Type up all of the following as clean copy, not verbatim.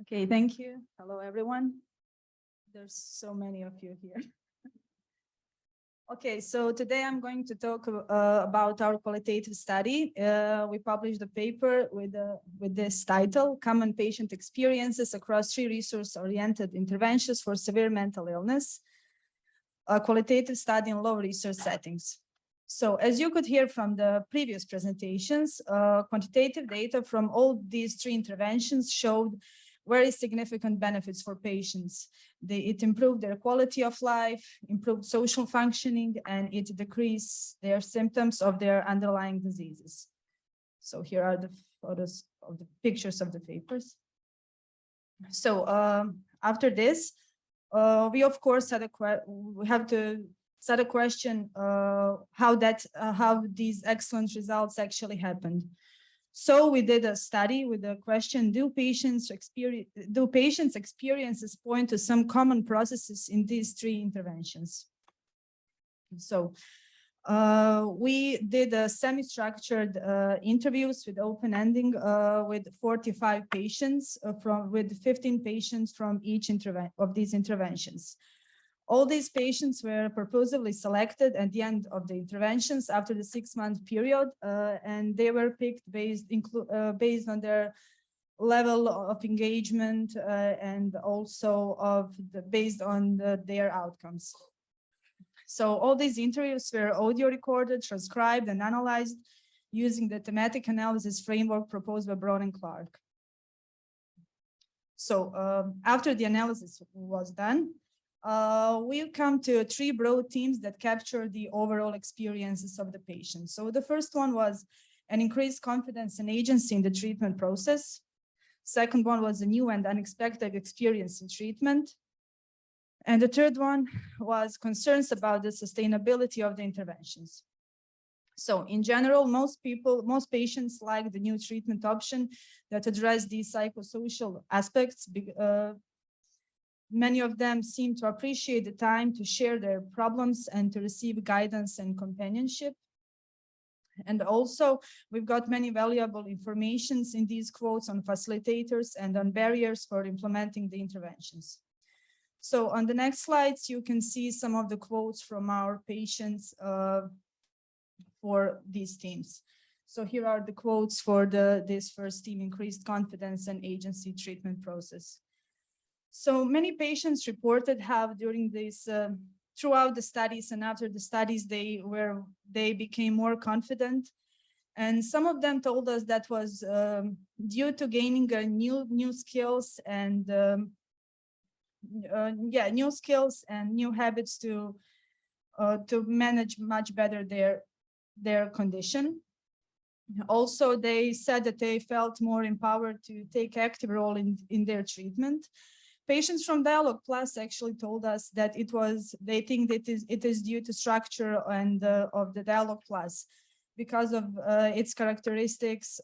Okay, thank you. Hello, everyone. There's so many of you here. Okay, so today I'm going to talk about our qualitative study. We published a paper with this title, Common Patient Experiences Across 3 Resource-Oriented Interventions for Severe Mental Illness, a qualitative study in low research settings. So as you could hear from the previous presentations, quantitative data from all these 3 interventions showed very significant benefits for patients. It improved their quality of life, improved social functioning, and it decreased their symptoms of their underlying diseases. So here are the photos of the pictures of the papers. So after this, we of course we have to set a question how these excellent results actually happened. So we did a study with the question, do patients' experiences point to some common processes in these 3 interventions? So we did a semi-structured interviews with open ending with 45 patients with 15 patients from each of these interventions. All these patients were purposefully selected at the end of the interventions after the 6-month period, and they were picked based on their level of engagement and also based on their outcomes. So all these interviews were audio recorded, transcribed, and analyzed using the thematic analysis framework proposed by Brown and Clark. So after the analysis was done, we'll come to 3 broad themes that capture the overall experiences of the patient. So the first one was an increased confidence and agency in the treatment process. Second one was a new and unexpected experience in treatment. And the third one was concerns about the sustainability of the interventions. So in general, most patients like the new treatment option that address these psychosocial aspects. Many of them seem to appreciate the time to share their problems and to receive guidance and companionship. And also, we've got many valuable informations in these quotes on facilitators and on barriers for implementing the interventions. So on the next slides, you can see some of the quotes from our patients for these themes. So here are the quotes for this first theme, increased confidence and agency treatment process. So many patients reported how during this, throughout the studies and after the studies, they became more confident. And some of them told us that was due to gaining new skills and new skills and new habits to manage much better their condition. Also, they said that they felt more empowered to take active role in their treatment. Patients from Dialogue Plus actually told us that they think that it is due to structure and of the Dialogue Plus because of its characteristics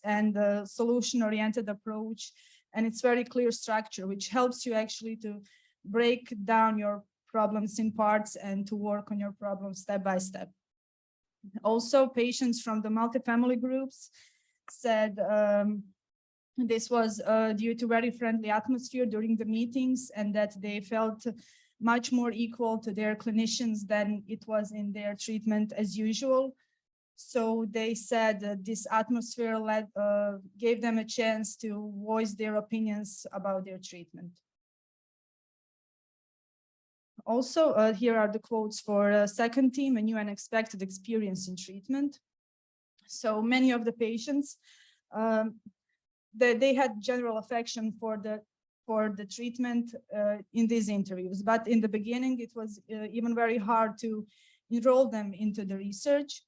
and the solution-oriented approach, and its very clear structure, which helps you actually to break down your problems in parts and to work on your problems step by step. Also, patients from the multi-family groups said this was due to very friendly atmosphere during the meetings and that they felt much more equal to their clinicians than it was in their treatment as usual. So they said that this atmosphere gave them a chance to voice their opinions about their treatment. Also, here are the quotes for second theme, a new and unexpected experience in treatment. So many of the patients, they had general affection for the treatment in these interviews, but in the beginning it was even very hard to enroll them into the research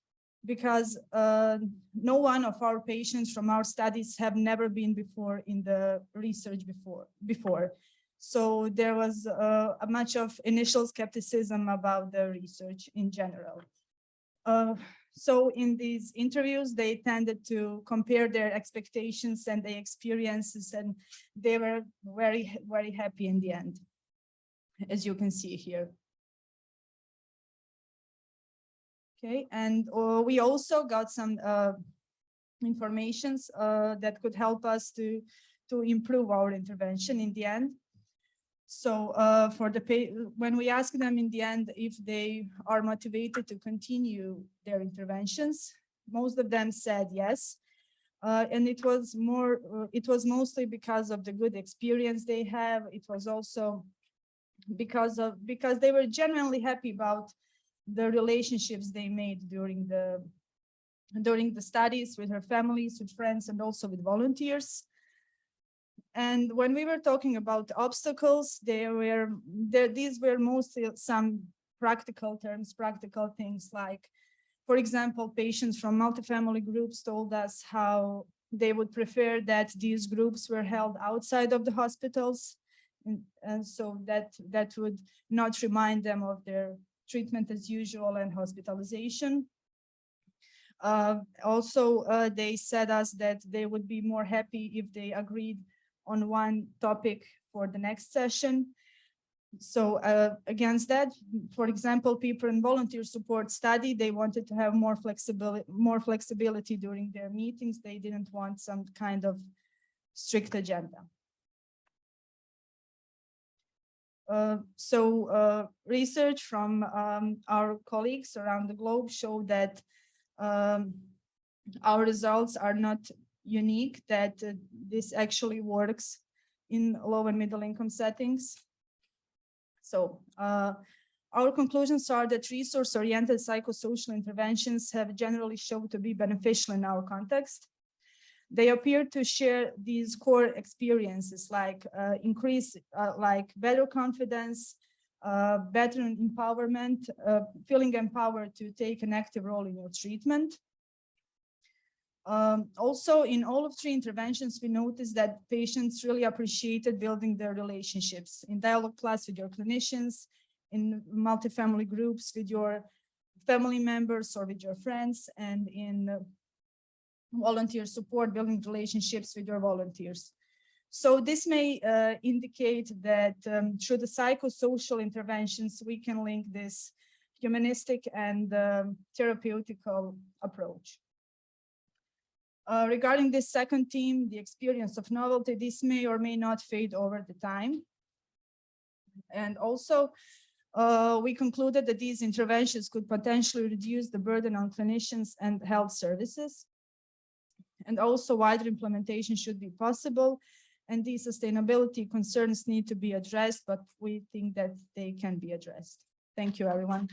because no one of our patients from our studies have never been before in the research before. So there was a much of initial skepticism about the research in general. So in these interviews, they tended to compare their expectations and their experiences, and they were very, very happy in the end, as you can see here. Okay, and we also got some informations that could help us to improve our intervention in the end. So when we ask them in the end if they are motivated to continue their interventions, most of them said yes. And it was mostly because of the good experience they have. It was also because they were genuinely happy about the relationships they made during the studies with their families, with friends, and also with volunteers. And when we were talking about obstacles, these were mostly some practical terms, practical things like, for example, patients from multi-family groups told us how they would prefer that these groups were held outside of the hospitals. And so that would not remind them of their treatment as usual and hospitalization. Also, they said us that they would be more happy if they agreed on one topic for the next session. So against that, for example, people in volunteer support study, they wanted to have more flexibility during their meetings. They didn't want some kind of strict agenda. Research from our colleagues around the globe show that our results are not unique, that this actually works in low and middle income settings. So our conclusions are that resource-oriented psychosocial interventions have generally shown to be beneficial in our context. They appear to share these core experiences like like better confidence, better empowerment, feeling empowered to take an active role in your treatment. Also, in all of 3 interventions, we noticed that patients really appreciated building their relationships in dialogue class with your clinicians, in multifamily groups with your family members or with your friends, and in volunteer support, building relationships with your volunteers. So this may indicate that through the psychosocial interventions, we can link this humanistic and therapeutical approach. Regarding this second theme, the experience of novelty, this may or may not fade over the time. And also, we concluded that these interventions could potentially reduce the burden on clinicians and health services. And also, wider implementation should be possible. And these sustainability concerns need to be addressed, but we think that they can be addressed. Thank you, everyone.